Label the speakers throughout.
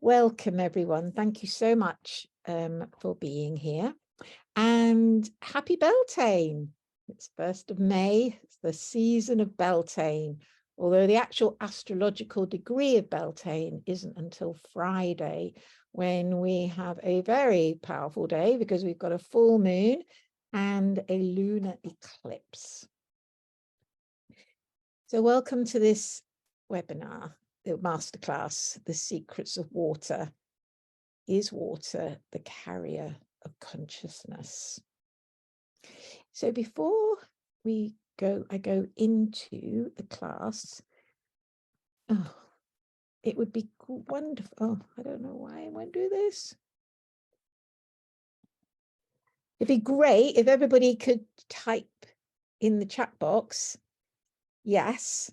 Speaker 1: Welcome, everyone. Thank you so much for being here. And happy Beltane. It's 1st of May. It's the season of Beltane, although the actual astrological degree of Beltane isn't until Friday, when we have a very powerful day because we've got a full moon and a lunar eclipse. So welcome to this webinar, the masterclass, The Secrets of Water. Is water the carrier of consciousness? So before I go into the class, it would be wonderful. Oh, I don't know why I won't do this. It'd be great if everybody could type in the chat box, yes,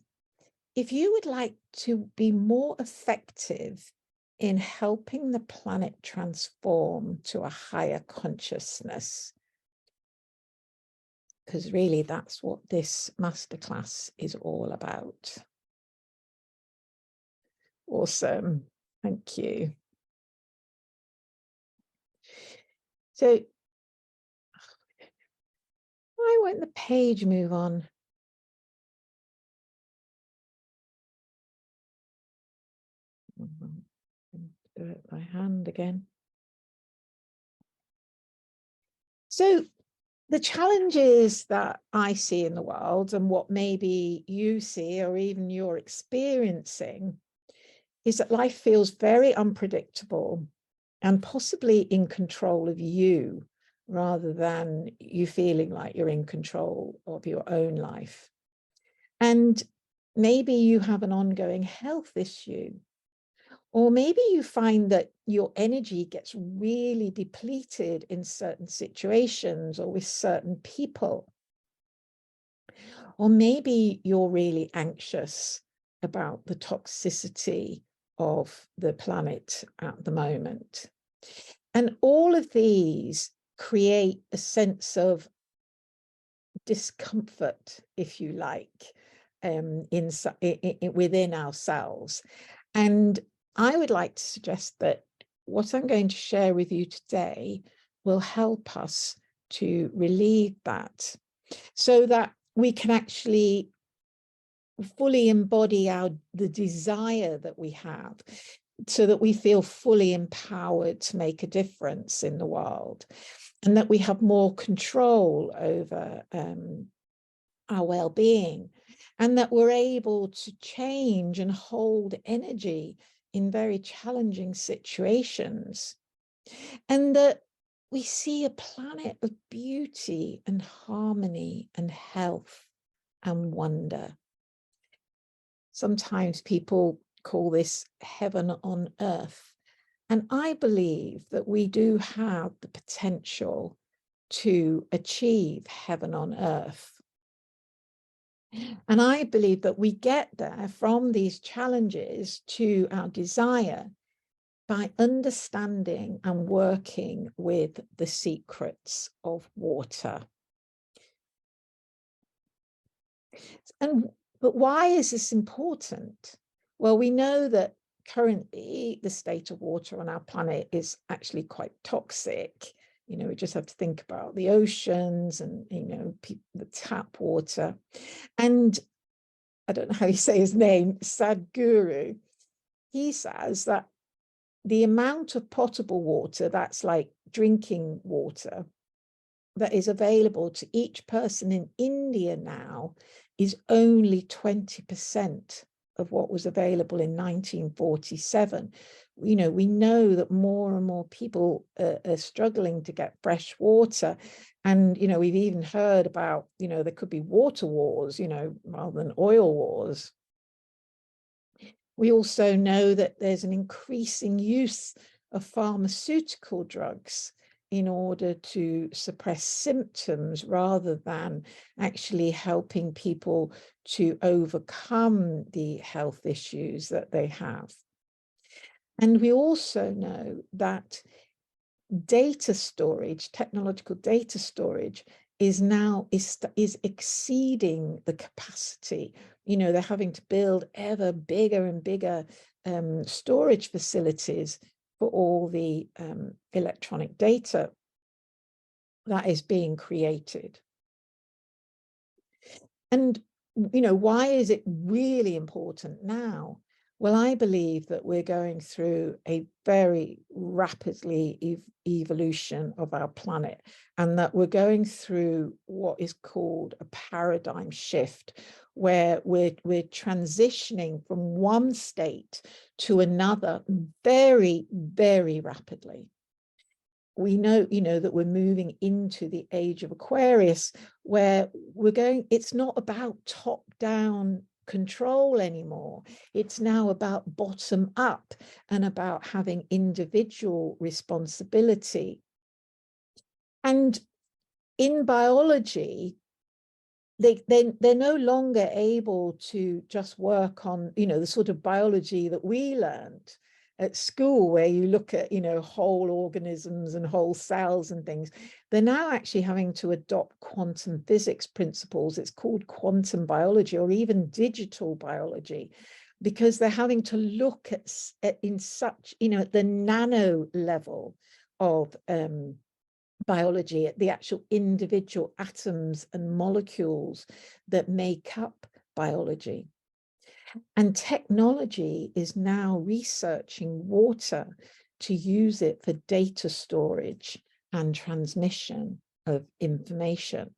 Speaker 1: if you would like to be more effective in helping the planet transform to a higher consciousness, because really that's what this masterclass is all about. Awesome, thank you. So why won't the page move on? Do it by hand again. So the challenges that I see in the world, and what maybe you see or even you're experiencing, is that life feels very unpredictable and possibly in control of you, rather than you feeling like you're in control of your own life. And maybe you have an ongoing health issue. Or maybe you find that your energy gets really depleted in certain situations or with certain people. Or maybe you're really anxious about the toxicity of the planet at the moment. And all of these create a sense of discomfort, if you like, within ourselves. And I would like to suggest that what I'm going to share with you today will help us to relieve that, so that we can actually fully embody the desire that we have, so that we feel fully empowered to make a difference in the world, and that we have more control over our well-being, and that we're able to change and hold energy in very challenging situations, and that we see a planet of beauty and harmony and health and wonder. Sometimes people call this heaven on earth, and I believe that we do have the potential to achieve heaven on earth. And I believe that we get there from these challenges to our desire by understanding and working with the secrets of water. But why is this important? Well, we know that currently the state of water on our planet is actually quite toxic. You know, we just have to think about the oceans and, you know, the tap water. And I don't know how you say his name, Sadhguru, he says that the amount of potable water, that's like drinking water, that is available to each person in India now is only 20% of what was available in 1947. You know, we know that more and more people are struggling to get fresh water. And, you know, we've even heard about, you know, there could be water wars, you know, rather than oil wars. We also know that there's an increasing use of pharmaceutical drugs in order to suppress symptoms, rather than actually helping people to overcome the health issues that they have. And we also know that data storage, technological data storage, is now exceeding the capacity. You know, they're having to build ever bigger and bigger storage facilities for all the electronic data that is being created. And, you know, why is it really important now? Well, I believe that we're going through a very rapidly evolution of our planet, and that we're going through what is called a paradigm shift, where we're transitioning from one state to another very, very rapidly. We know, you know, that we're moving into the age of Aquarius, where we're going, it's not about top-down control anymore. It's now about bottom up and about having individual responsibility. And in biology, they're no longer able to just work on, you know, the sort of biology that we learned at school, where you look at, you know, whole organisms and whole cells and things. They're now actually having to adopt quantum physics principles. It's called quantum biology, or even digital biology, because they're having to look at in such, you know, at the nano level of biology, at the actual individual atoms and molecules that make up biology. And technology is now researching water to use it for data storage and transmission of information.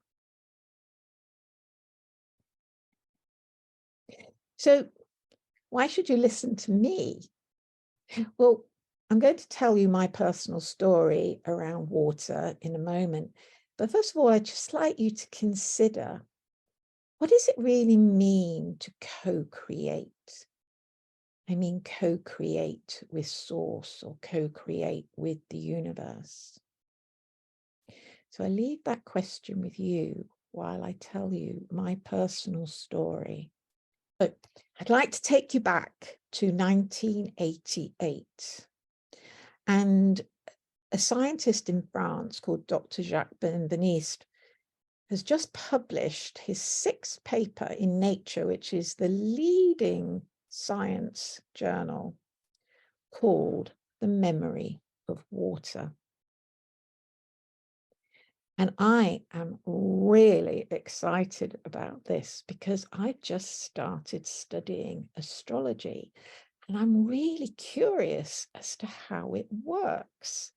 Speaker 1: So why should you listen to me? Well, I'm going to tell you my personal story around water in a moment. But first of all, I'd just like you to consider, what does it really mean to co-create? I mean, co-create with source, or co-create with the universe. So I leave that question with you while I tell you my personal story. So I'd like to take you back to 1988. And a scientist in France called Dr. Jacques Benveniste has just published his 6th paper in Nature, which is the leading science journal, called The Memory of Water. And I am really excited about this, because I just started studying astrology, and I'm really curious as to how it works.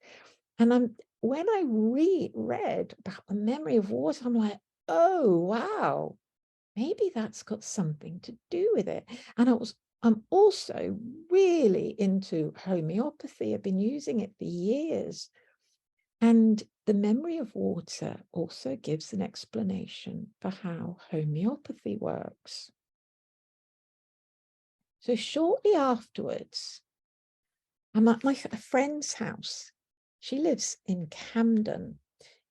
Speaker 1: And when I reread about the memory of water, I'm like, oh, wow, maybe that's got something to do with it. And I'm also really into homeopathy. I've been using it for years. And the memory of water also gives an explanation for how homeopathy works. So shortly afterwards, I'm at a friend's house. She lives in Camden,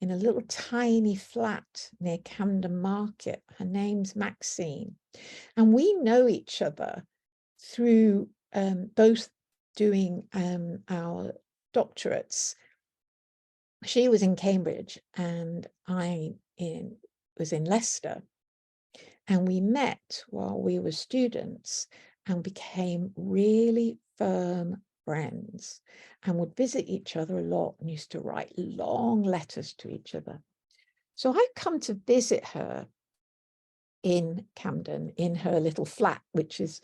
Speaker 1: in a little tiny flat near Camden Market. Her name's Maxine. And we know each other through both doing our doctorates. She was in Cambridge and I was in Leicester. And we met while we were students and became really firm friends, and would visit each other a lot and used to write long letters to each other. So I'd come to visit her in Camden, in her little flat, which is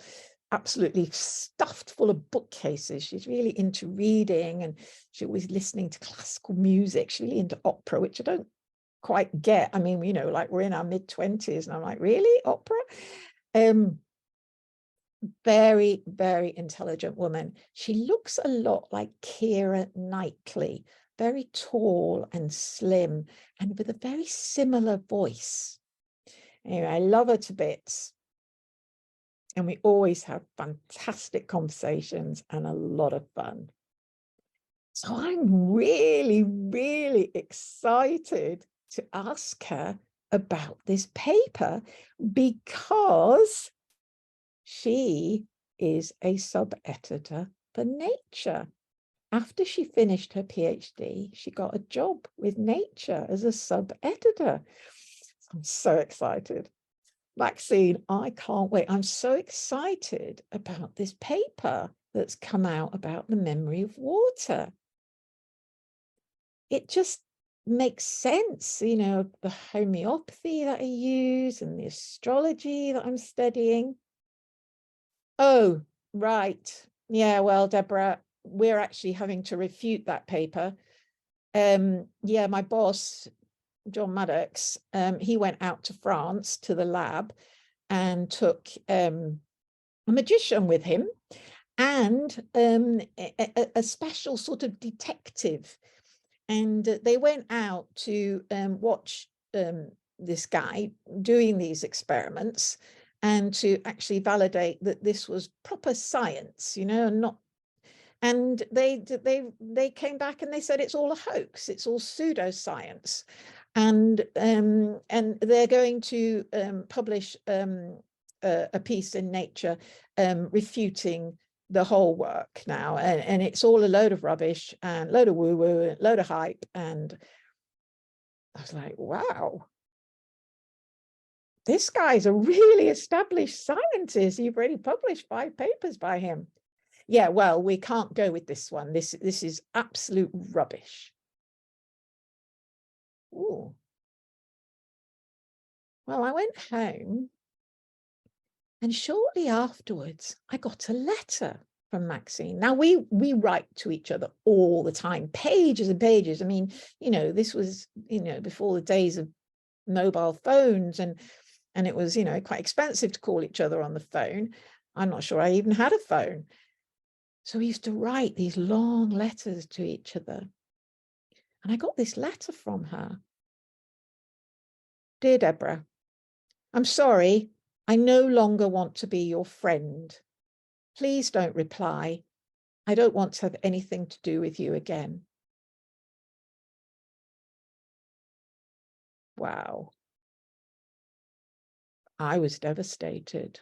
Speaker 1: absolutely stuffed full of bookcases. She's really into reading, and she's always listening to classical music. She's really into opera, which I don't quite get. I mean, you know, like, we're in our mid-20s and I'm like, really, opera? Very, very intelligent woman. She looks a lot like Keira Knightley, very tall and slim, and with a very similar voice. Anyway, I love her to bits. And we always have fantastic conversations and a lot of fun. So I'm really, really excited to ask her about this paper, because she is a sub-editor for Nature. After she finished her PhD, she got a job with Nature as a sub-editor. I'm so excited. Maxine, I can't wait. I'm so excited about this paper. that's come out about the memory of water. It just makes sense, you know, the homeopathy that I use and the astrology that I'm studying. Oh, right. Yeah, well, Deborah, we're actually having to refute that paper. Yeah, my boss, John Maddox, he went out to France to the lab and took a magician with him and a special sort of detective. And they went out to watch this guy doing these experiments and to actually validate that this was proper science, you know, and not. And they came back and they said it's all a hoax, it's all pseudoscience, and they're going to publish a piece in Nature refuting the whole work now, and it's all a load of rubbish and load of woo-woo, load of hype. And I was like, wow, this guy's a really established scientist. You've already published 5 papers by him. Yeah, well, we can't go with this one. This is absolute rubbish. Ooh. Well, I went home, and shortly afterwards, I got a letter from Maxine. Now, we write to each other all the time, pages and pages. I mean, you know, this was, you know, before the days of mobile phones, and it was, you know, quite expensive to call each other on the phone. I'm not sure I even had a phone. So we used to write these long letters to each other. And I got this letter from her. Dear Deborah, I'm sorry, I no longer want to be your friend. Please don't reply. I don't want to have anything to do with you again. Wow. I was devastated.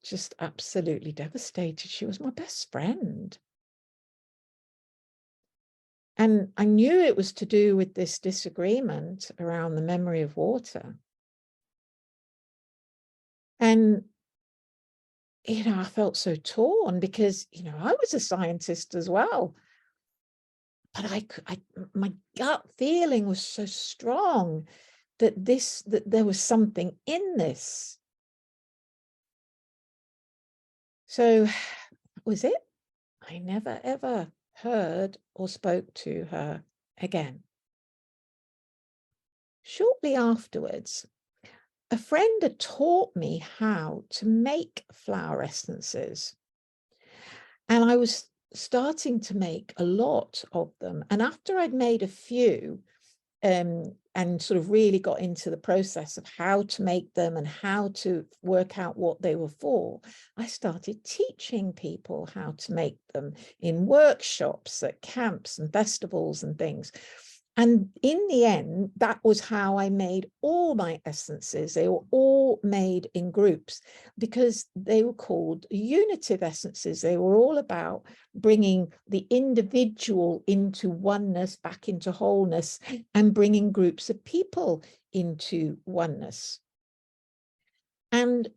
Speaker 1: Just absolutely devastated. She was my best friend. And I knew it was to do with this disagreement around the memory of water. And, you know, I felt so torn because, you know, I was a scientist as well. But my gut feeling was so strong that there was something in this. So that was it. I never, ever heard or spoke to her again. Shortly afterwards, a friend had taught me how to make flower essences. And I was starting to make a lot of them. And after I'd made a few, and sort of really got into the process of how to make them and how to work out what they were for, I started teaching people how to make them in workshops at camps and festivals and things. And in the end, that was how I made all my essences. They were all made in groups because they were called unitive essences. They were all about bringing the individual into oneness, back into wholeness, and bringing groups of people into oneness. And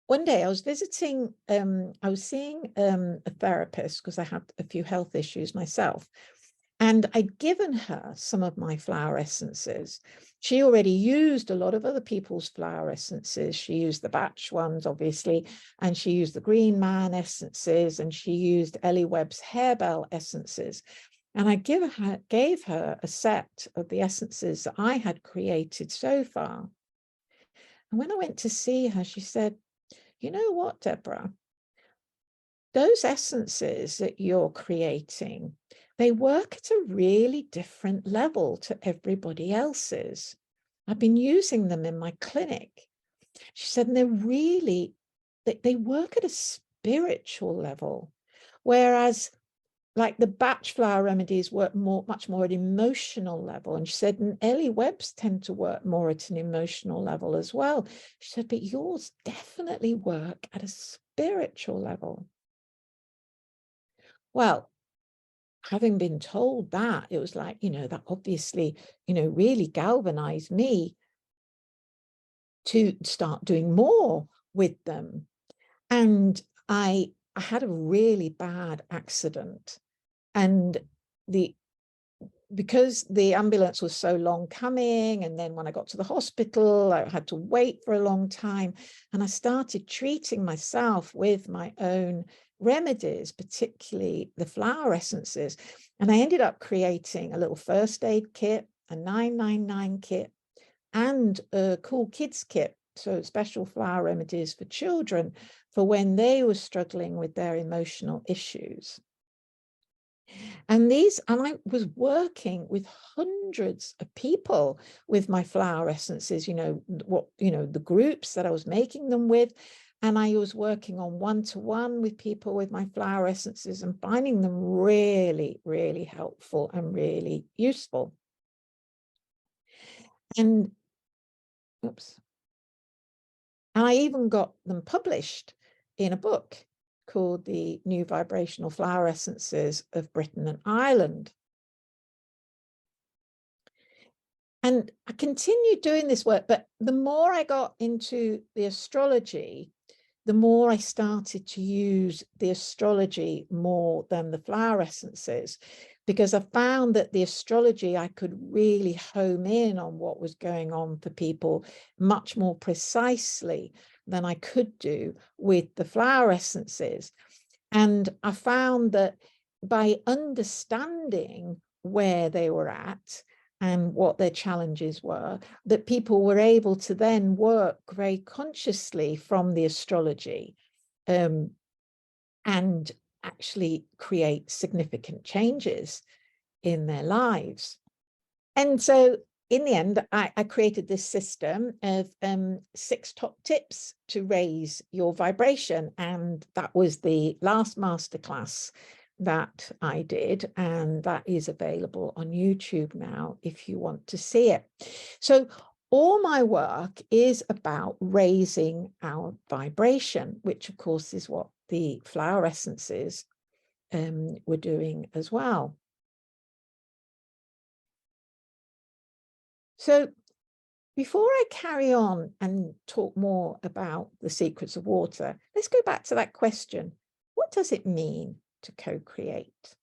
Speaker 1: one day I was visiting, I was seeing a therapist because I had a few health issues myself. And I'd given her some of my flower essences. She already used a lot of other people's flower essences. She used the batch ones, obviously, and she used the Green Man essences, and she used Ellie Webb's Harebell essences. And I gave her a set of the essences that I had created so far. And when I went to see her, she said, you know what, Deborah? Those essences that you're creating, they work at a really different level to everybody else's. I've been using them in my clinic. She said, and they're really, they work at a spiritual level, whereas like the batch flower remedies work much more at an emotional level. And she said, and Ellie Webb's tend to work more at an emotional level as well. She said, but yours definitely work at a spiritual level. Well, having been told that, it was like, you know, that obviously, you know, really galvanized me to start doing more with them. And I had a really bad accident, and because the ambulance was so long coming, and then when I got to the hospital, I had to wait for a long time, and I started treating myself with my own remedies, particularly the flower essences. And I ended up creating a little first aid kit, a 999 kit, and a cool kids kit. So special flower remedies for children for when they were struggling with their emotional issues. And I was working with hundreds of people with my flower essences, the groups that I was making them with. And I was working on one-to-one with people with my flower essences and finding them really, really helpful and really useful. And, oops. And I even got them published in a book called The New Vibrational Flower Essences of Britain and Ireland. And I continued doing this work, but the more I got into the astrology, the more I started to use the astrology more than the flower essences, because I found that the astrology, I could really home in on what was going on for people much more precisely than I could do with the flower essences. And I found that by understanding where they were at and what their challenges were, that people were able to then work very consciously from the astrology and actually create significant changes in their lives. And so in the end, I created this system of 6 top tips to raise your vibration. And that was the last masterclass that I did. And that is available on YouTube now if you want to see it. So all my work is about raising our vibration, which of course is what the flower essences were doing as well. So before I carry on and talk more about the secrets of water, let's go back to that question. What does it mean to co-create?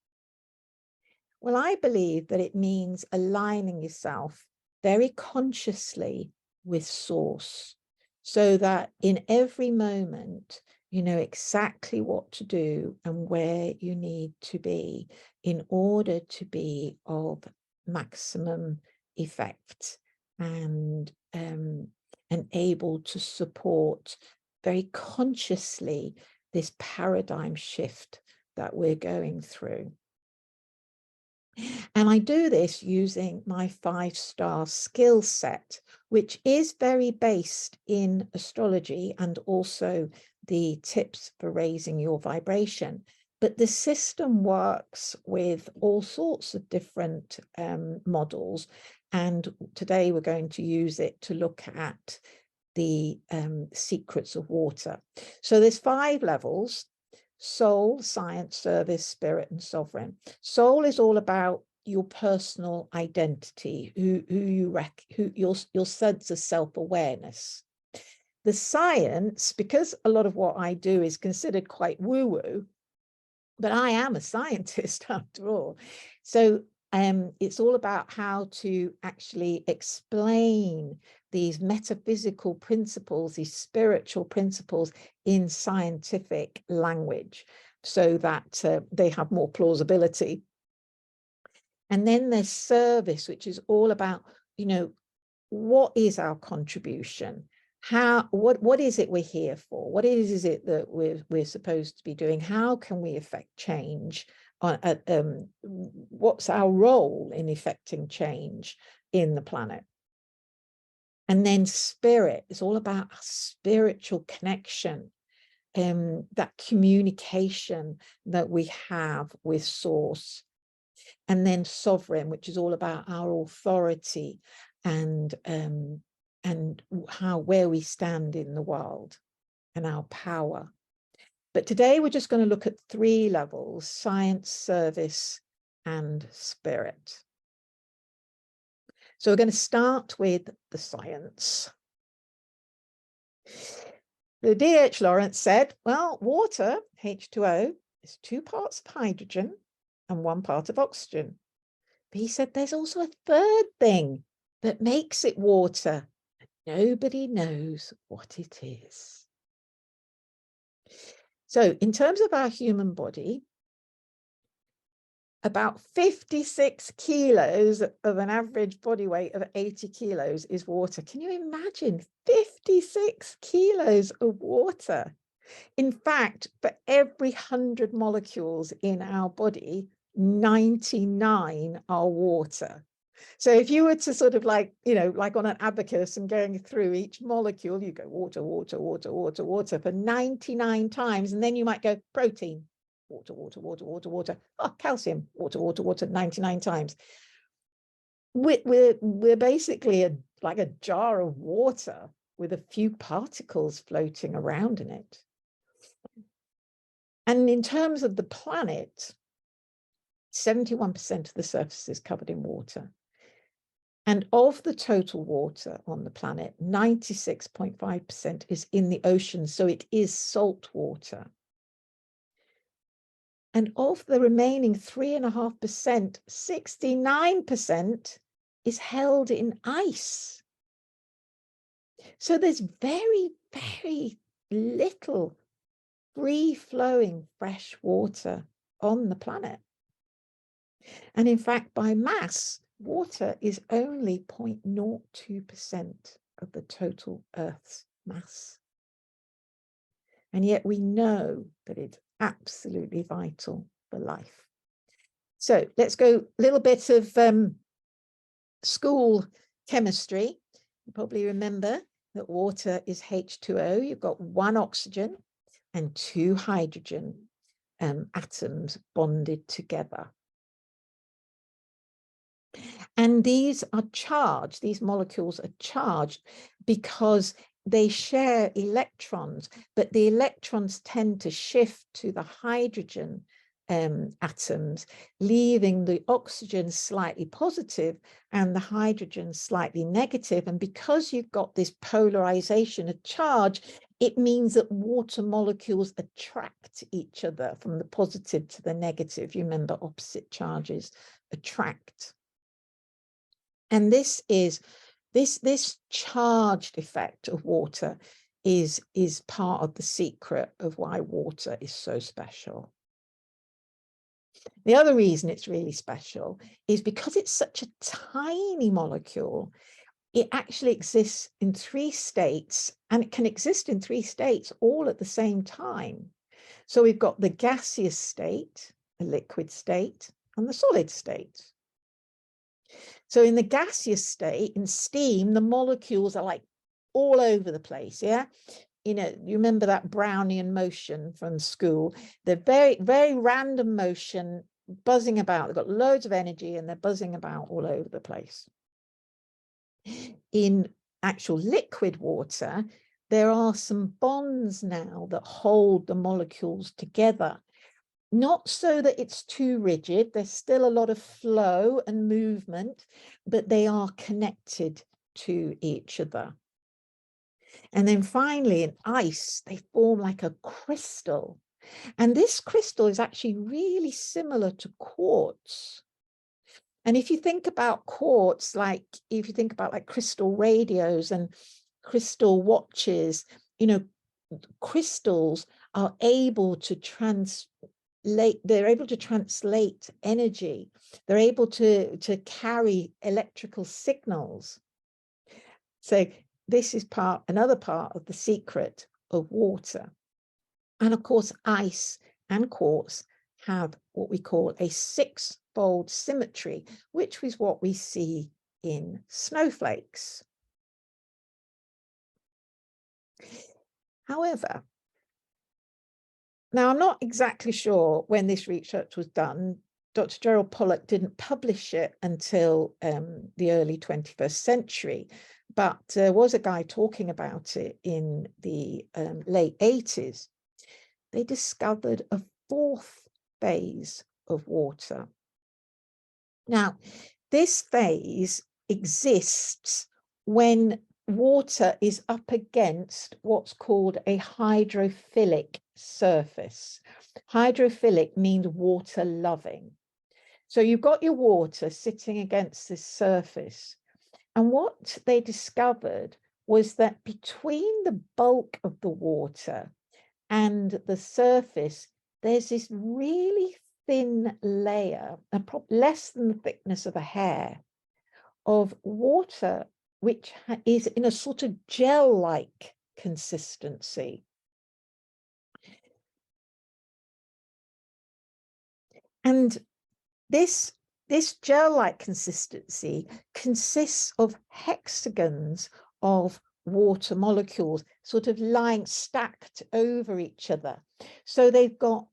Speaker 1: Well, I believe that it means aligning yourself very consciously with source, so that in every moment, you know exactly what to do and where you need to be in order to be of maximum effect and able to support very consciously this paradigm shift that we're going through. And I do this using my 5-star skill set, which is very based in astrology and also the tips for raising your vibration. But the system works with all sorts of different models. And today we're going to use it to look at the secrets of water. So there's 5 levels: soul, science, service, spirit, and sovereign. Soul is all about your personal identity, your sense of self-awareness. The science, because a lot of what I do is considered quite woo-woo, but I am a scientist after all. So it's all about how to actually explain these metaphysical principles, these spiritual principles in scientific language, so that they have more plausibility. And then there's service, which is all about, what is our contribution? What is it we're here for? What is it that we're supposed to be doing? How can we affect change? What's our role in effecting change in the planet? And then spirit is all about our spiritual connection, that communication that we have with source. And then sovereign, which is all about our authority and where we stand in the world and our power. But today we're just going to look at 3 levels: science, service, and spirit. So we're going to start with the science. The D.H. Lawrence said, well, water, H2O, is 2 parts of hydrogen and 1 part of oxygen. But he said there's also a third thing that makes it water. Nobody knows what it is. So in terms of our human body, about 56 kilos of an average body weight of 80 kilos is water. Can you imagine 56 kilos of water? In fact, for every 100 molecules in our body, 99 are water. So if you were to sort of like, you know, like on an abacus and going through each molecule, you go water, water, water, water, water for 99 times. And then you might go protein, water, water, water, water, water. Oh, calcium, water, water, water, 99 times. We're basically like a jar of water with a few particles floating around in it. And in terms of the planet, 71% of the surface is covered in water. And of the total water on the planet, 96.5% is in the ocean. So it is salt water. And of the remaining 3.5%, 69% is held in ice. So there's very, very little free-flowing fresh water on the planet. And in fact, by mass, water is only 0.02% of the total Earth's mass. And yet we know that it's absolutely vital for life. So let's go a little bit of school chemistry. You probably remember that water is H2O. You've got 1 oxygen and 2 hydrogen atoms bonded together. And these are charged, these molecules are charged because they share electrons, but the electrons tend to shift to the hydrogen atoms, leaving the oxygen slightly positive and the hydrogen slightly negative. And because you've got this polarization of charge, it means that water molecules attract each other from the positive to the negative. You remember opposite charges attract. And this charged effect of water is part of the secret of why water is so special. The other reason it's really special is because it's such a tiny molecule, it actually exists in 3 states, and it can exist in 3 states all at the same time. So we've got the gaseous state, the liquid state, and the solid state. So in the gaseous state, in steam, the molecules are like all over the place, yeah? You know, you remember that Brownian motion from school? They're very, very random motion, buzzing about. They've got loads of energy and they're buzzing about all over the place. In actual liquid water, there are some bonds now that hold the molecules together. Not so that it's too rigid, there's still a lot of flow and movement, but they are connected to each other. And then finally, in ice, they form like a crystal. And this crystal is actually really similar to quartz. And if you think about quartz, like if you think about like crystal radios and crystal watches, you know, crystals are able to they're able to translate energy. They're able to carry electrical signals. So this is another part of the secret of water. And of course, ice and quartz have what we call a 6-fold symmetry, which is what we see in snowflakes. However, now, I'm not exactly sure when this research was done. Dr. Gerald Pollack didn't publish it until the early 21st century, but there was a guy talking about it in the late 80s. They discovered a 4th phase of water. Now, this phase exists when water is up against what's called a hydrophilic surface. Hydrophilic means water loving. So you've got your water sitting against this surface. And what they discovered was that between the bulk of the water and the surface, there's this really thin layer, less than the thickness of a hair, of water, which is in a sort of gel-like consistency. And this gel-like consistency consists of hexagons of water molecules sort of lying stacked over each other. So they've got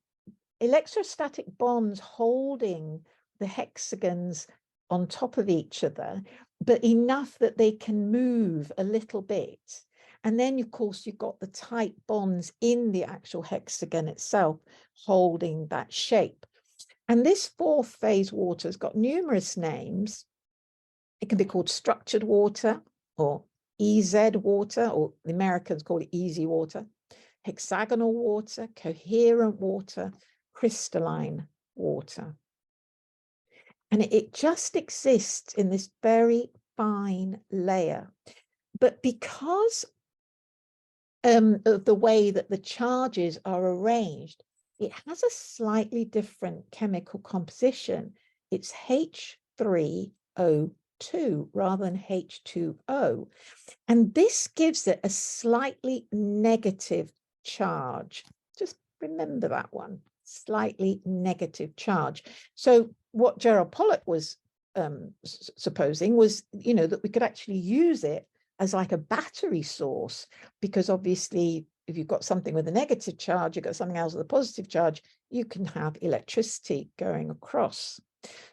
Speaker 1: electrostatic bonds holding the hexagons on top of each other, but enough that they can move a little bit. And then, of course, you've got the tight bonds in the actual hexagon itself holding that shape. And this fourth phase water has got numerous names. It can be called structured water or EZ water, or the Americans call it easy water, hexagonal water, coherent water, crystalline water. And it just exists in this very fine layer. But because of the way that the charges are arranged, it has a slightly different chemical composition. It's H3O2 rather than H2O. And this gives it a slightly negative charge. Just remember that one, slightly negative charge. So what Gerald Pollack was supposing was, that we could actually use it as like a battery source, because obviously if you've got something with a negative charge, you've got something else with a positive charge, you can have electricity going across.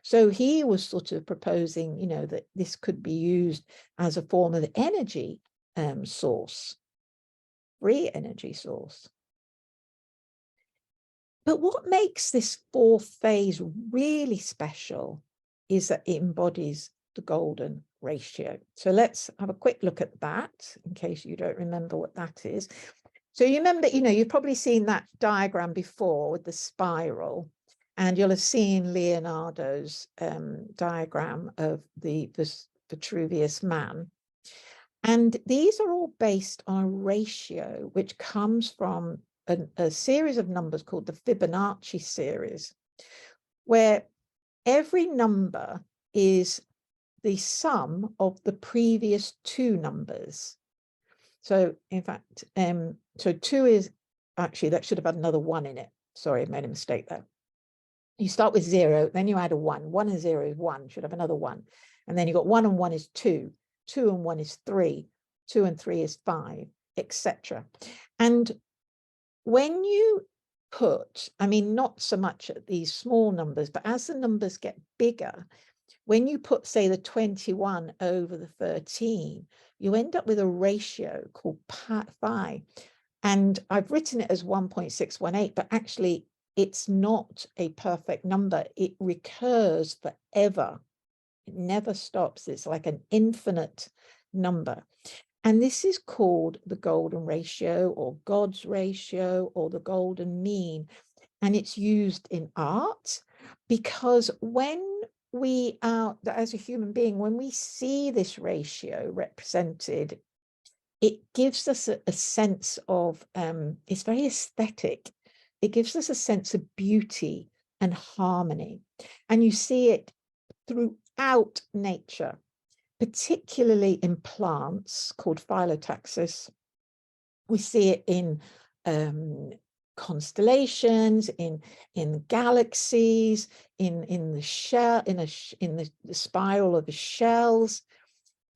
Speaker 1: So he was sort of proposing, that this could be used as a form of energy source, free energy source. But what makes this fourth phase really special is that it embodies the golden ratio. So let's have a quick look at that in case you don't remember what that is. So you remember, you've probably seen that diagram before with the spiral, and you'll have seen Leonardo's diagram of the Vitruvius Man. And these are all based on a ratio which comes from a series of numbers called the Fibonacci series, where every number is the sum of the previous two numbers. So in fact, so 2 is actually, that should have had another 1 in it. Sorry, I made a mistake there. You start with 0, then you add a 1. 1 and 0 is 1, should have another 1. And then you got 1 and 1 is 2. 2 and 1 is 3. 2 and 3 is 5, etc. And when you put, not so much at these small numbers, but as the numbers get bigger, when you put, say, the 21 over the 13, you end up with a ratio called pi. And I've written it as 1.618, but actually it's not a perfect number. It recurs forever. It never stops. It's like an infinite number. And this is called the golden ratio or God's ratio or the golden mean. And it's used in art because when we are, as a human being, when we see this ratio represented, it gives us a sense of, it's very aesthetic. It gives us a sense of beauty and harmony. And you see it throughout nature, particularly in plants called phyllotaxis. We see it in constellations, in galaxies, in the shell, in the spiral of the shells,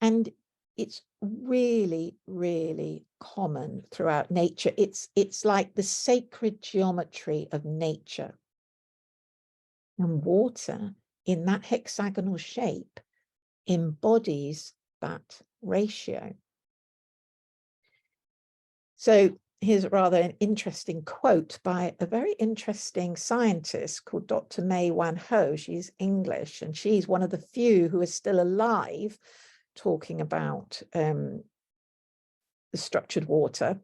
Speaker 1: and it's really, really common throughout nature. It's like the sacred geometry of nature. And water in that hexagonal shape embodies that ratio. So here's rather an interesting quote by a very interesting scientist called Dr. May Wan Ho. She's English, and she's one of the few who is still alive talking about the structured water.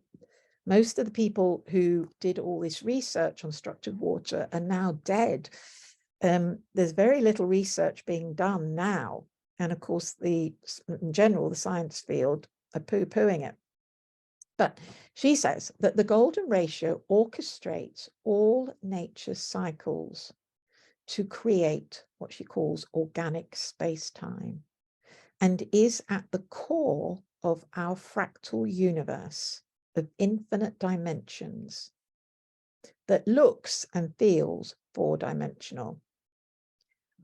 Speaker 1: Most of the people who did all this research on structured water are now dead. There's very little research being done now. And of course, in general, the science field are poo-pooing it. But she says that the golden ratio orchestrates all nature's cycles to create what she calls organic space-time, and is at the core of our fractal universe of infinite dimensions that looks and feels four-dimensional.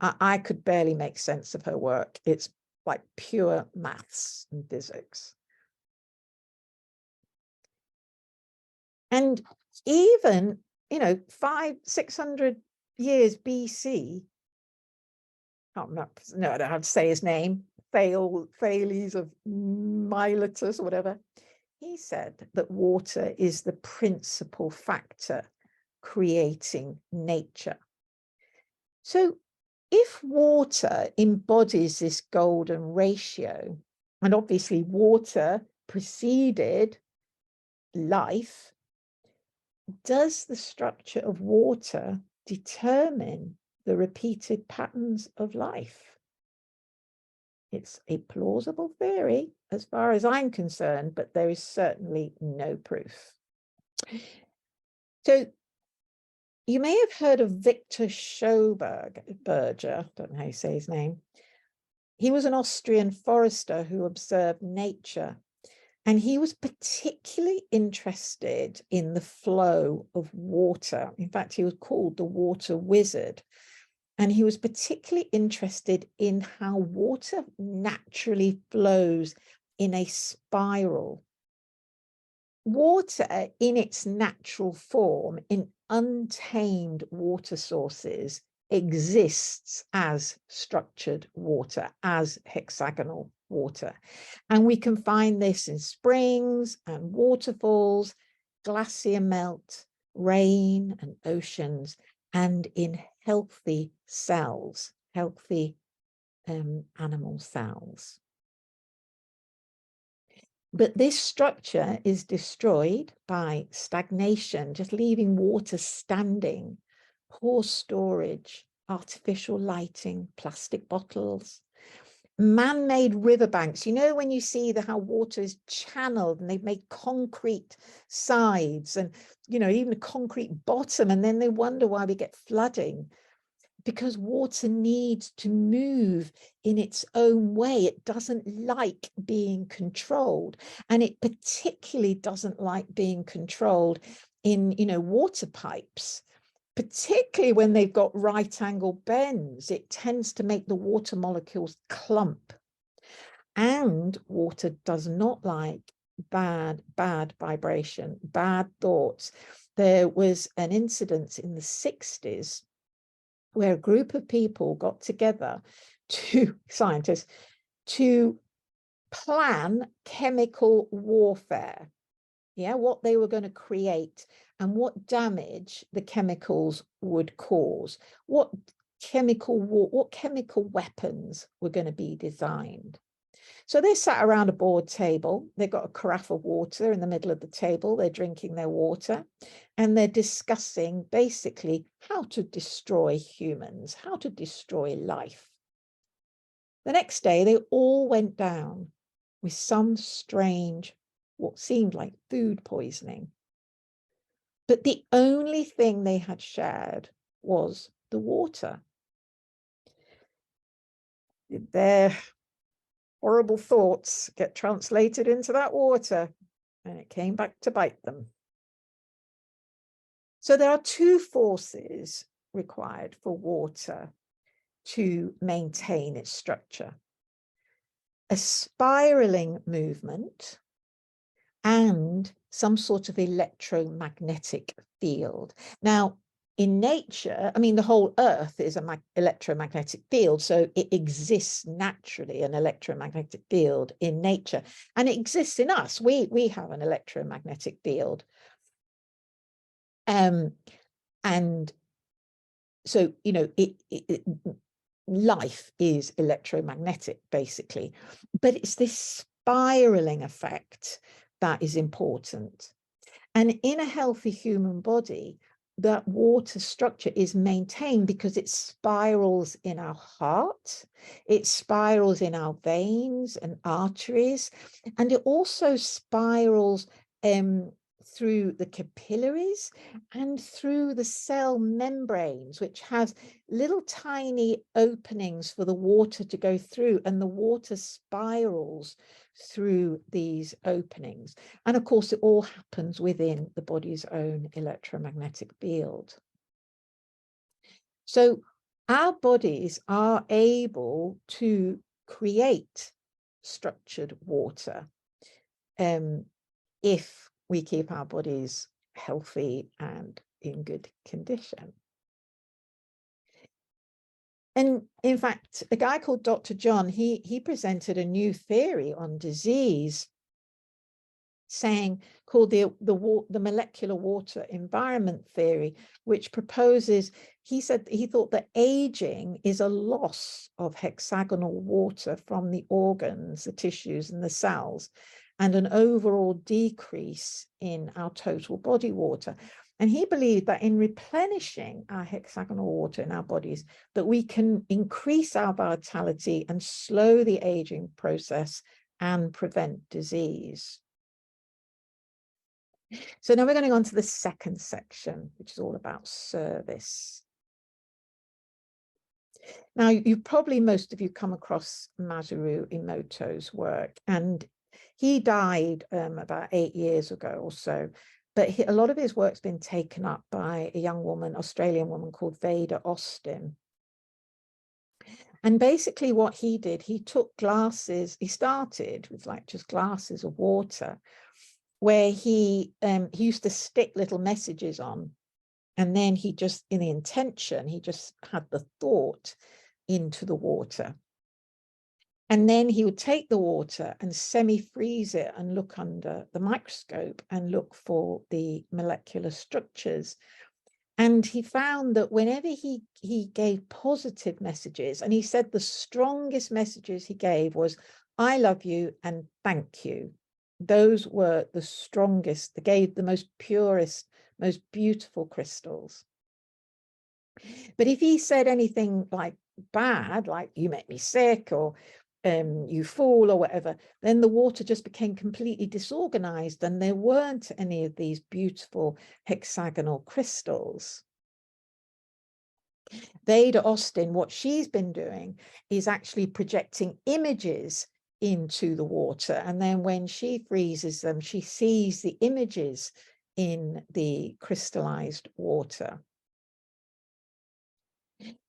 Speaker 1: I could barely make sense of her work. It's like pure maths and physics. And even, 500-600 years BC, I don't have to say his name, Thales of Miletus or whatever, he said that water is the principal factor creating nature. So if water embodies this golden ratio, and obviously water preceded life, does the structure of water determine the repeated patterns of life? It's a plausible theory as far as I'm concerned, but there is certainly no proof. So you may have heard of Victor Schoberger, don't know how you say his name. He was an Austrian forester who observed nature, and he was particularly interested in the flow of water. In fact, he was called the water wizard. And he was particularly interested in how water naturally flows in a spiral. Water in its natural form, in untamed water sources, exists as structured water, as hexagonal water. And we can find this in springs and waterfalls, glacier melt, rain and oceans, and in healthy cells, healthy animal cells. But this structure is destroyed by stagnation, just leaving water standing, poor storage, artificial lighting, plastic bottles, man-made riverbanks. When you see how water is channeled and they've made concrete sides and, even a concrete bottom, and then they wonder why we get flooding. Because water needs to move in its own way. It doesn't like being controlled. And it particularly doesn't like being controlled in, water pipes, particularly when they've got right angle bends. It tends to make the water molecules clump. And water does not like bad vibration, bad thoughts. There was an incident in the 60s where a group of people got together, scientists, to plan chemical warfare. What they were going to create and what damage the chemicals would cause, what chemical weapons were going to be designed. So they sat around a board table. They've got a carafe of water in the middle of the table. They're drinking their water, and they're discussing basically how to destroy humans, how to destroy life. The next day, they all went down with some strange, what seemed like food poisoning. But the only thing they had shared was the water. Their horrible thoughts get translated into that water, and it came back to bite them. So there are two forces required for water to maintain its structure: a spiraling movement and some sort of electromagnetic field. Now, in nature, the whole Earth is an electromagnetic field, so it exists naturally, an electromagnetic field in nature, and it exists in us. We have an electromagnetic field. And so, life is electromagnetic, basically, but it's this spiraling effect that is important. And in a healthy human body, that water structure is maintained because it spirals in our heart, it spirals in our veins and arteries, and it also spirals through the capillaries and through the cell membranes, which has little tiny openings for the water to go through, and the water spirals through these openings. And of course, it all happens within the body's own electromagnetic field. So our bodies are able to create structured water if we keep our bodies healthy and in good condition. And in fact, a guy called Dr. John, he presented a new theory on disease, called the molecular water environment theory, which proposes, he said he thought that aging is a loss of hexagonal water from the organs, the tissues, and the cells, and an overall decrease in our total body water. And he believed that in replenishing our hexagonal water in our bodies, that we can increase our vitality and slow the aging process and prevent disease. So now we're going on to the second section, which is all about service. Now, you've probably, most of you, come across Masaru Emoto's work, and he died about 8 years ago or so. But a lot of his work's been taken up by a young woman, Australian woman called Veda Austin. And basically what he did, he took glasses, he started with like just glasses of water, where he used to stick little messages on. And then he just, in the intention, he just had the thought into the water. And then he would take the water and semi-freeze it and look under the microscope and look for the molecular structures. And he found that whenever he gave positive messages, and he said the strongest messages he gave was, "I love you" and "thank you." Those were the strongest, they gave the most purest, most beautiful crystals. But if he said anything like bad, like "you make me sick," or "you fool," or whatever, then the water just became completely disorganized and there weren't any of these beautiful hexagonal crystals. Veda Austin, what she's been doing is actually projecting images into the water, and then when she freezes them, she sees the images in the crystallized water.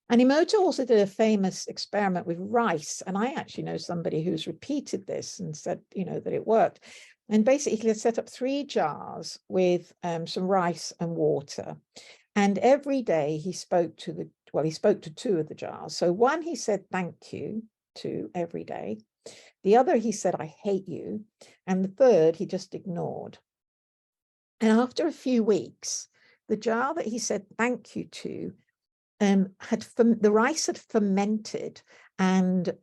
Speaker 1: And Emoto also did a famous experiment with rice, and I actually know somebody who's repeated this and said, you know, that it worked. And basically he set up 3 jars with some rice and water, and every day he spoke to he spoke to 2 of the jars. So one he said "thank you" to every day, the other he said "I hate you," and the third he just ignored. And after a few weeks, the jar that he said "thank you" to the rice had fermented and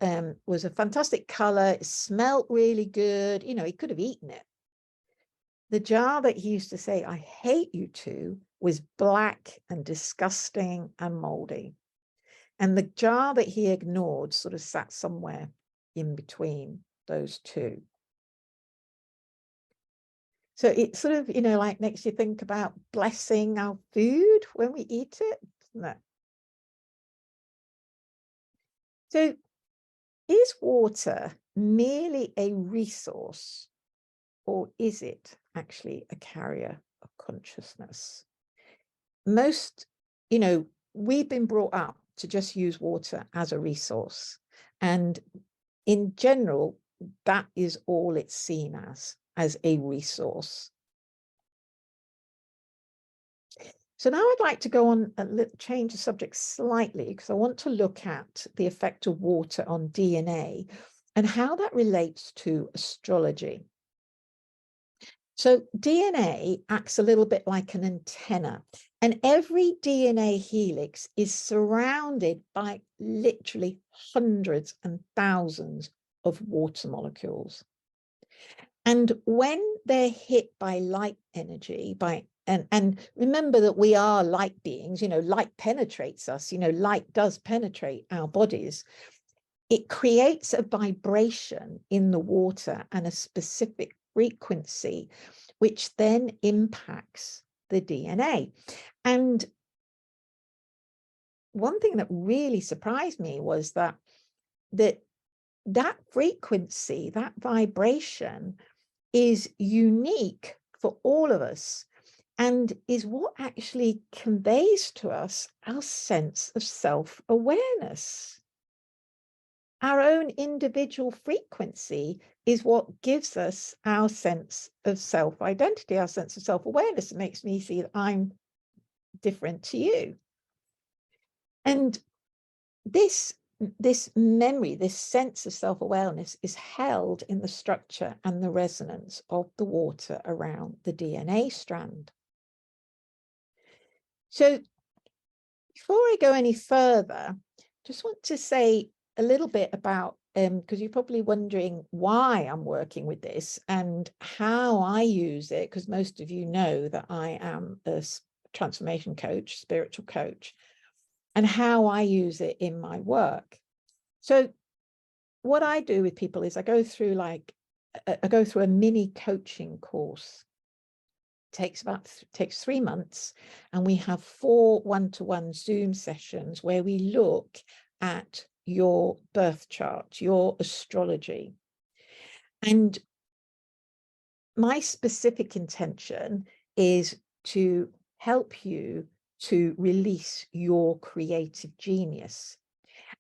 Speaker 1: was a fantastic color. It smelled really good. You know, he could have eaten it. The jar that he used to say "I hate you" to was black and disgusting and moldy. And the jar that he ignored sort of sat somewhere in between those 2. So it sort of, you know, like makes you think about blessing our food when we eat it, doesn't it? So is water merely a resource, or is it actually a carrier of consciousness? Most, you know, we've been brought up to just use water as a resource. And in general, that is all it's seen as a resource. So now I'd like to go on and change the subject slightly, because I want to look at the effect of water on DNA and how that relates to astrology. So DNA acts a little bit like an antenna, and every DNA helix is surrounded by literally hundreds and thousands of water molecules. And when they're hit by light energy, and remember that we are light beings, light penetrates us, light does penetrate our bodies. It creates a vibration in the water and a specific frequency, which then impacts the DNA. And one thing that really surprised me was that frequency, that vibration, is unique for all of us and is what actually conveys to us our sense of self-awareness. Our own individual frequency is what gives us our sense of self-identity, our sense of self-awareness. It makes me see that I'm different to you. And this memory, this sense of self-awareness, is held in the structure and the resonance of the water around the DNA strand. So before I go any further, just want to say a little bit about, because you're probably wondering why I'm working with this and how I use it, because most of you know that I am a transformation coach, spiritual coach, and how I use it in my work. So what I do with people is I go through a mini coaching course. Takes 3 months, and we have 4 one-to-one Zoom sessions where we look at your birth chart, your astrology. And my specific intention is to help you to release your creative genius.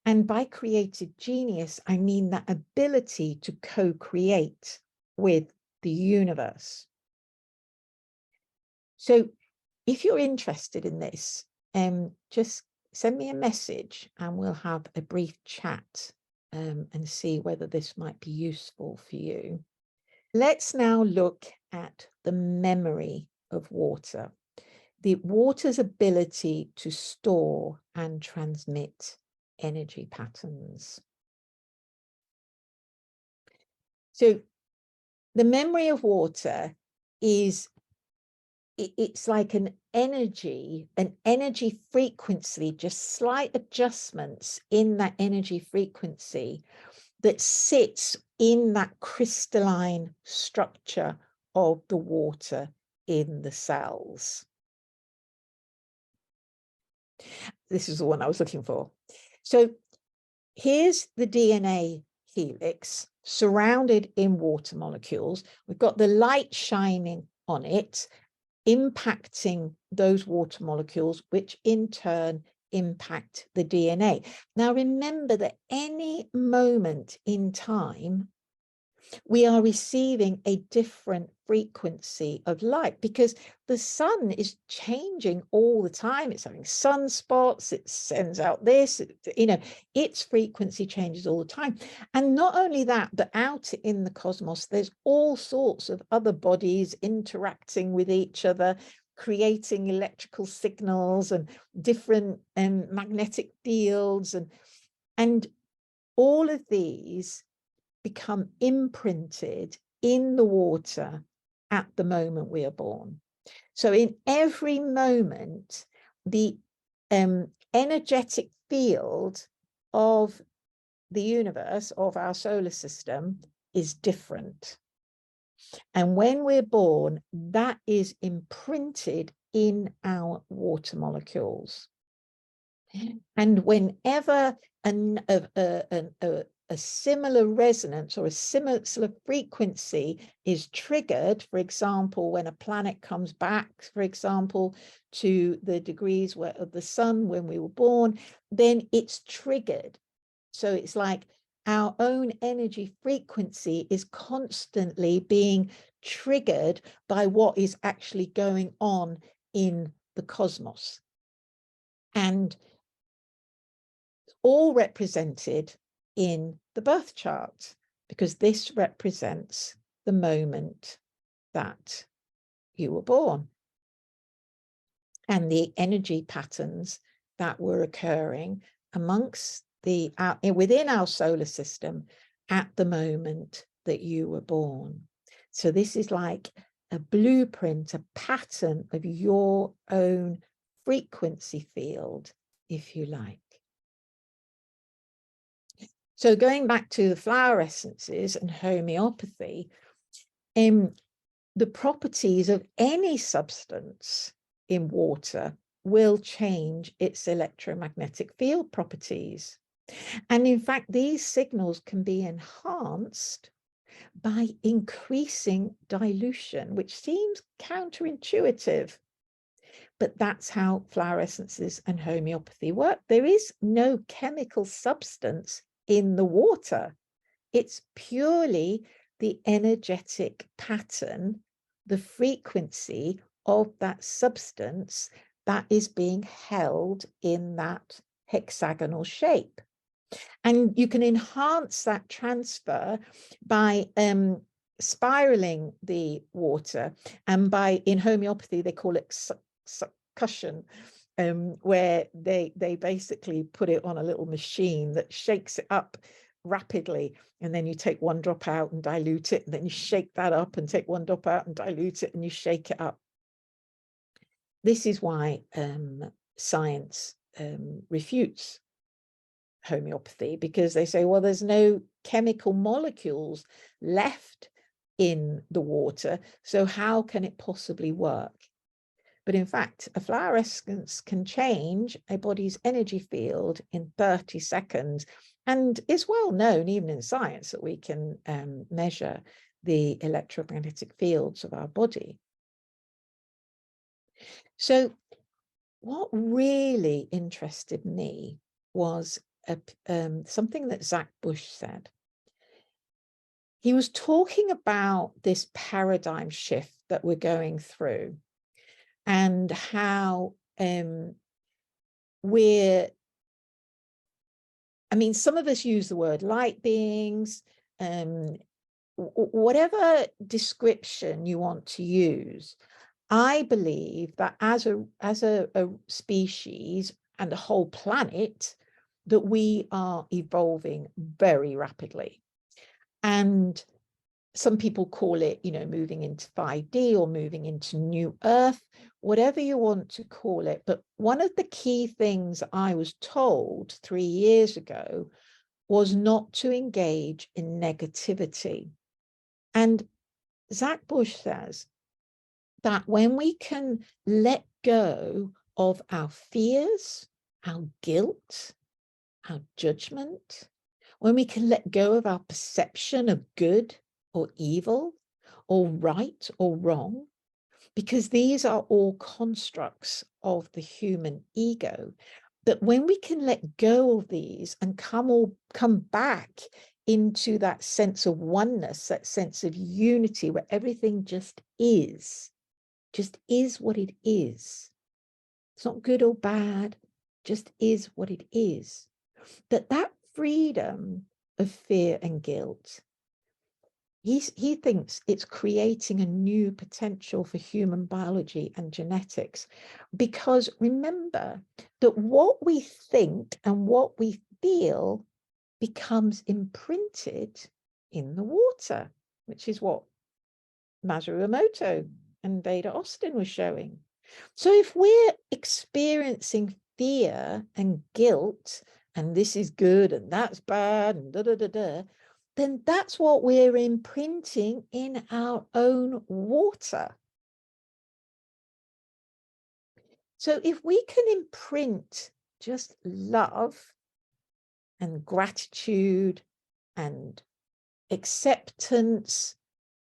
Speaker 1: And by creative genius, I mean that ability to co-create with the universe. So if you're interested in this, just send me a message and we'll have a brief chat and see whether this might be useful for you. Let's now look at the memory of water, the water's ability to store and transmit energy patterns. So the memory of water is, it's like an energy frequency, just slight adjustments in that energy frequency that sits in that crystalline structure of the water in the cells. This is the one I was looking for. So here's the DNA helix surrounded in water molecules. We've got the light shining on it, impacting those water molecules, which in turn impact the DNA. Now, remember that any moment in time, we are receiving a different frequency of light because the sun is changing all the time. It's having sunspots, it sends out this, its frequency changes all the time. And not only that, but out in the cosmos, there's all sorts of other bodies interacting with each other, creating electrical signals and different magnetic fields. And all of these become imprinted in the water at the moment we are born. So in every moment, the energetic field of the universe, of our solar system, is different. And when we're born, that is imprinted in our water molecules. And whenever a similar resonance or a similar frequency is triggered, for example, when a planet comes back, for example, to the degrees of the sun when we were born, then it's triggered. So it's like our own energy frequency is constantly being triggered by what is actually going on in the cosmos. And all represented in the birth chart, because this represents the moment that you were born and the energy patterns that were occurring amongst within our solar system at the moment that you were born. So this is like a blueprint, a pattern of your own frequency field, if you like. So going back to the flower essences and homeopathy, the properties of any substance in water will change its electromagnetic field properties. And in fact, these signals can be enhanced by increasing dilution, which seems counterintuitive. But that's how flower essences and homeopathy work. There is no chemical substance in the water. It's purely the energetic pattern, the frequency of that substance that is being held in that hexagonal shape. And you can enhance that transfer by spiraling the water, and by, in homeopathy, they call it succussion, where they basically put it on a little machine that shakes it up rapidly, and then you take one drop out and dilute it, and then you shake that up and take one drop out and dilute it, and you shake it up. This is why science refutes homeopathy, because they say, well, there's no chemical molecules left in the water, so how can it possibly work? But in fact, a flower essence can change a body's energy field in 30 seconds. And it's well known, even in science, that we can measure the electromagnetic fields of our body. So what really interested me was something that Zach Bush said. He was talking about this paradigm shift that we're going through, and how some of us use the word light beings, whatever description you want to use. I believe that as a species and a whole planet, that we are evolving very rapidly. And some people call it, moving into 5D or moving into new Earth, whatever you want to call it. But one of the key things I was told 3 years ago was not to engage in negativity. And Zach Bush says that when we can let go of our fears, our guilt, our judgment, when we can let go of our perception of good or evil, or right or wrong, because these are all constructs of the human ego, that when we can let go of these and come back into that sense of oneness, that sense of unity, where everything just is what it is. It's not good or bad, just is what it is. That freedom of fear and guilt, he thinks it's creating a new potential for human biology and genetics. Because remember that what we think and what we feel becomes imprinted in the water, which is what Masaru Emoto and Veda Austin was showing. So if we're experiencing fear and guilt, and this is good and that's bad and then that's what we're imprinting in our own water. So if we can imprint just love and gratitude and acceptance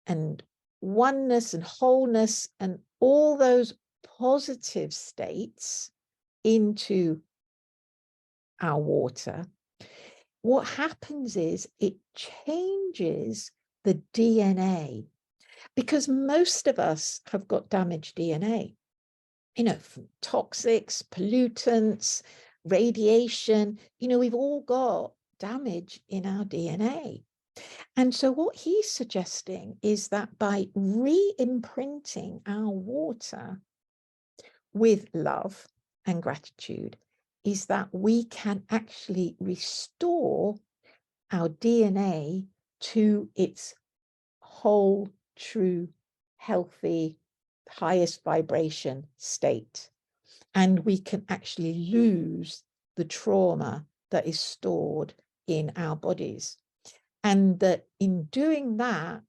Speaker 1: and oneness and wholeness and all those positive states into our water, what happens is it changes the DNA, because most of us have got damaged DNA, from toxics, pollutants, radiation, we've all got damage in our DNA. And so what he's suggesting is that by re-imprinting our water with love and gratitude, is that we can actually restore our DNA to its whole true, healthy, highest vibration state. And we can actually lose the trauma that is stored in our bodies. And that in doing that,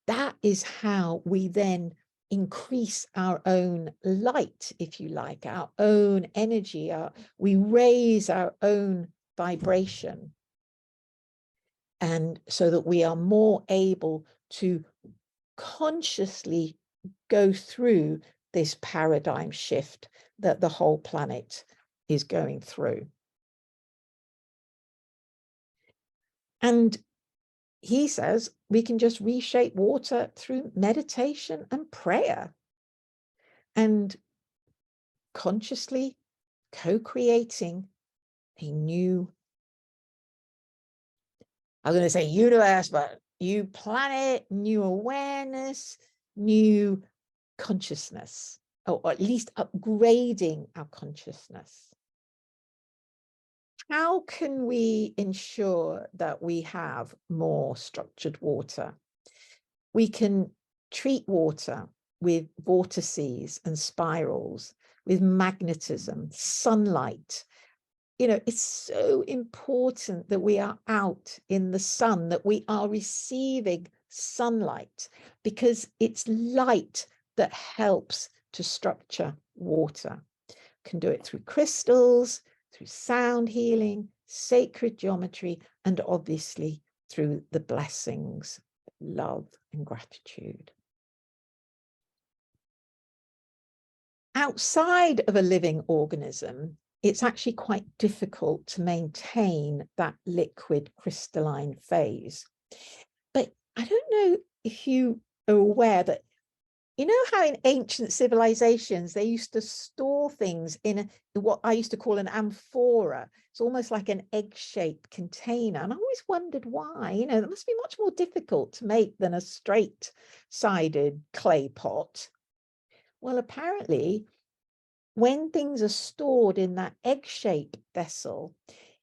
Speaker 1: that is how we then increase our own light, if you like, our own energy. We raise our own vibration. And so that we are more able to consciously go through this paradigm shift that the whole planet is going through. And he says we can just reshape water through meditation and prayer and consciously co-creating a new, I was going to say universe, but new planet, new awareness, new consciousness, or at least upgrading our consciousness. How can we ensure that we have more structured water? We can treat water with vortices and spirals, with magnetism, sunlight. You know, it's so important that we are out in the sun, that we are receiving sunlight, because it's light that helps to structure water. Can do it through crystals, through sound healing, sacred geometry, and obviously through the blessings, love, and gratitude. Outside of a living organism, it's actually quite difficult to maintain that liquid crystalline phase. But I don't know if you are aware that, you know how in ancient civilizations, they used to store things in what I used to call an amphora. It's almost like an egg-shaped container. And I always wondered why. You know, that must be much more difficult to make than a straight-sided clay pot. Well, apparently, when things are stored in that egg-shaped vessel,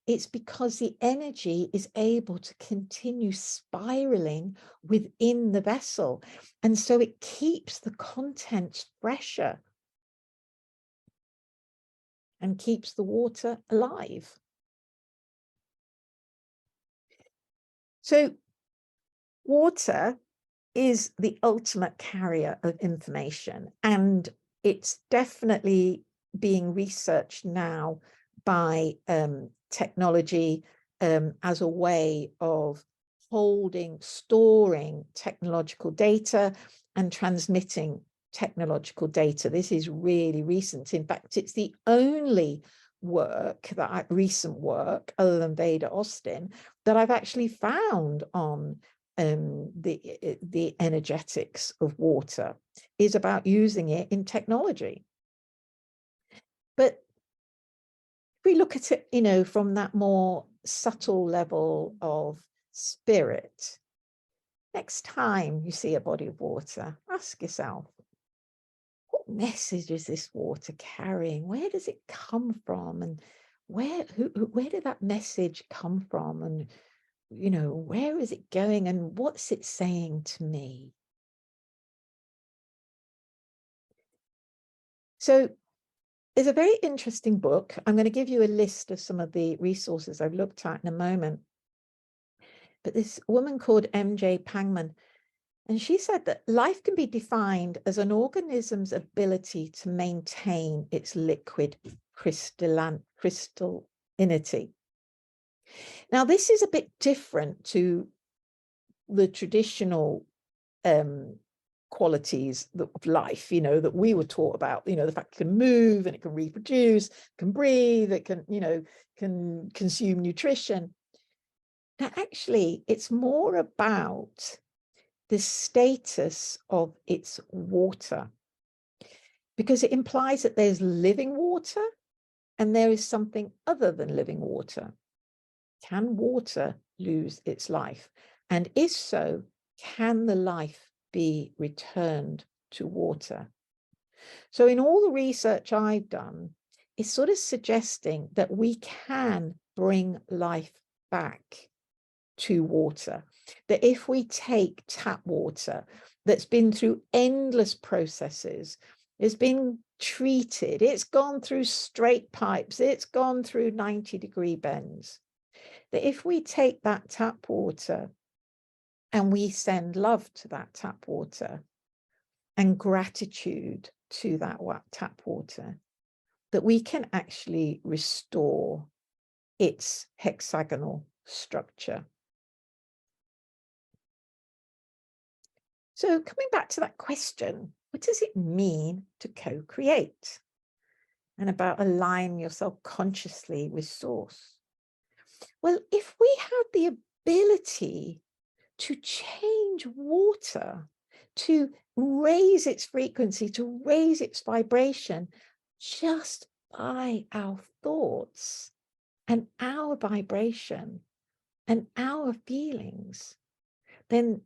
Speaker 1: it's because the energy is able to continue spiraling within the vessel. And so it keeps the contents fresher and keeps the water alive. So water is the ultimate carrier of information, and it's definitely being researched now by technology as a way of storing technological data and transmitting technological data. This is really recent. In fact, it's the only recent work other than Veda Austin that I've actually found on the energetics of water, is about using it in technology. But if we look at it, you know, from that more subtle level of spirit, next time you see a body of water, ask yourself, what message is this water carrying? Where does it come from? And where did that message come from? And, you know, where is it going? And what's it saying to me? So there's a very interesting book. I'm going to give you a list of some of the resources I've looked at in a moment. But this woman called M.J. Pangman, and she said that life can be defined as an organism's ability to maintain its liquid crystallinity. Now, this is a bit different to the traditional qualities of life, you know, that we were taught about, you know, the fact it can move and it can reproduce, can breathe, it can, you know, can consume nutrition. Now, actually, it's more about the status of its water, because it implies that there's living water and there is something other than living water. Can water lose its life? And if so, can the life be returned to water? So in all the research I've done, it's sort of suggesting that we can bring life back. to water. That if we take tap water that's been through endless processes, it's been treated, it's gone through straight pipes, it's gone through 90-degree bends, that if we take that tap water and we send love to that tap water and gratitude to that tap water, that we can actually restore its hexagonal structure. So coming back to that question, what does it mean to co-create? And about aligning yourself consciously with source. Well, if we have the ability to change water, to raise its frequency, to raise its vibration, just by our thoughts and our vibration and our feelings, then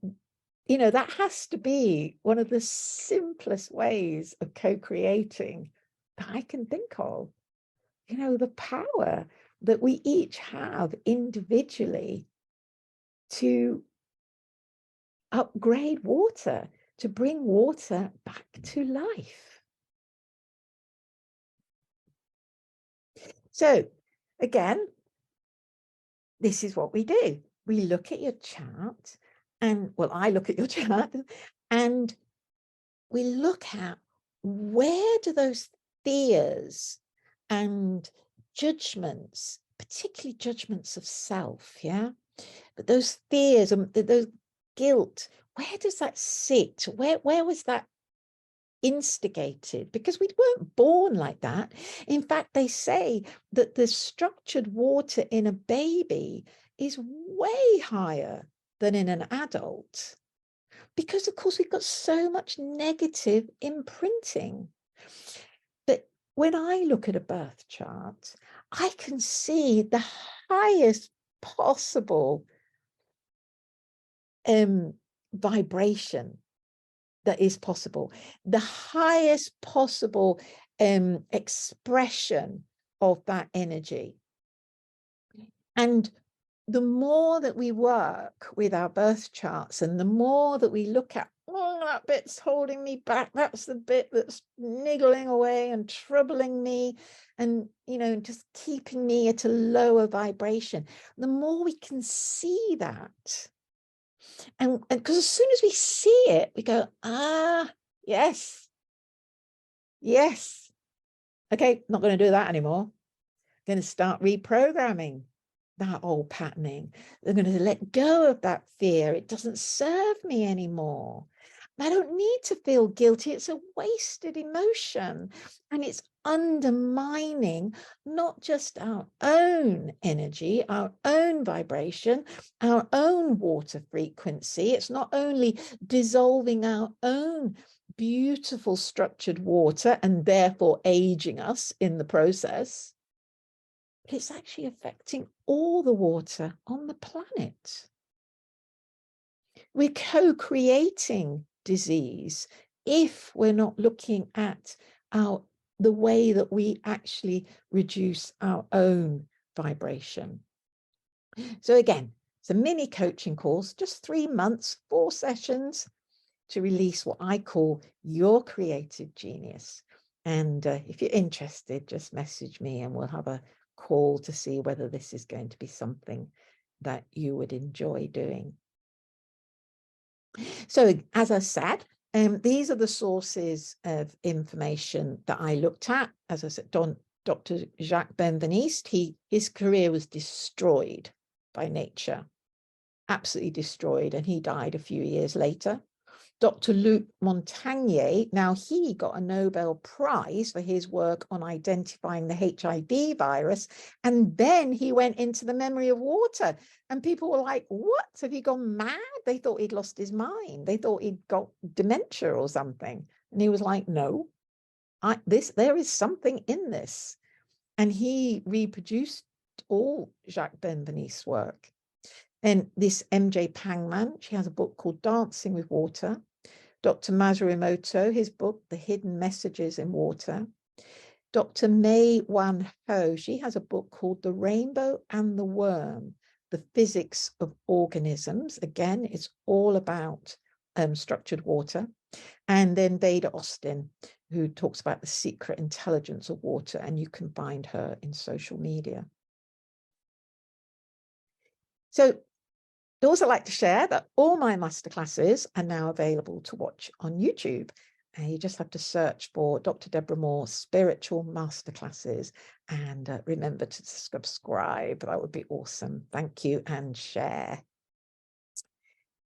Speaker 1: that has to be one of the simplest ways of co-creating that I can think of. The power that we each have individually to upgrade water, to bring water back to life. So again, this is what we do. We look at your chart and, well, I look at your chart and we look at where do those fears and judgments, particularly judgments of self, but those fears and those guilt, where does that sit? Where was that instigated? Because we weren't born like that. In fact, they say that the structured water in a baby is way higher than in an adult, because of course we've got so much negative imprinting. But when I look at a birth chart, I can see the highest possible vibration that is possible, the highest possible expression of that energy. And the more that we work with our birth charts and the more that we look at, oh, that bit's holding me back, that's the bit that's niggling away and troubling me and, just keeping me at a lower vibration, the more we can see that. And because as soon as we see it, we go, yes, okay, not going to do that anymore. Going to start reprogramming that old patterning. They're going to let go of that fear. It doesn't serve me anymore. I don't need to feel guilty. It's a wasted emotion. And it's undermining not just our own energy, our own vibration, our own water frequency. It's not only dissolving our own beautiful structured water and therefore aging us in the process, but it's actually affecting all the water on the planet. We're co-creating disease if we're not looking at the way that we actually reduce our own vibration. So again, it's a mini coaching course, just 3 months, 4 sessions to release what I call your creative genius. And if you're interested, just message me and we'll have a call to see whether this is going to be something that you would enjoy doing. So as I said, these are the sources of information that I looked at. As I said, Dr. Jacques Benveniste, his career was destroyed by nature, absolutely destroyed, and he died a few years later. Dr. Luc Montagnier, now he got a Nobel Prize for his work on identifying the HIV virus, and then he went into the memory of water, and people were like, what, have you gone mad? They thought he'd lost his mind. They thought he'd got dementia or something. And he was like, no, there is something in this. And he reproduced all Jacques Benveniste's work. And this MJ Pangman, she has a book called Dancing with Water. Dr. Masaru Emoto, his book, The Hidden Messages in Water. Dr. Mei Wan Ho, she has a book called The Rainbow and the Worm, The Physics of Organisms. Again, it's all about structured water. And then Veda Austin, who talks about the secret intelligence of water, and you can find her in social media. So I'd also like to share that all my masterclasses are now available to watch on YouTube. And you just have to search for Dr. Deborah Moore Spiritual Masterclasses, and remember to subscribe. That would be awesome. Thank you, and share.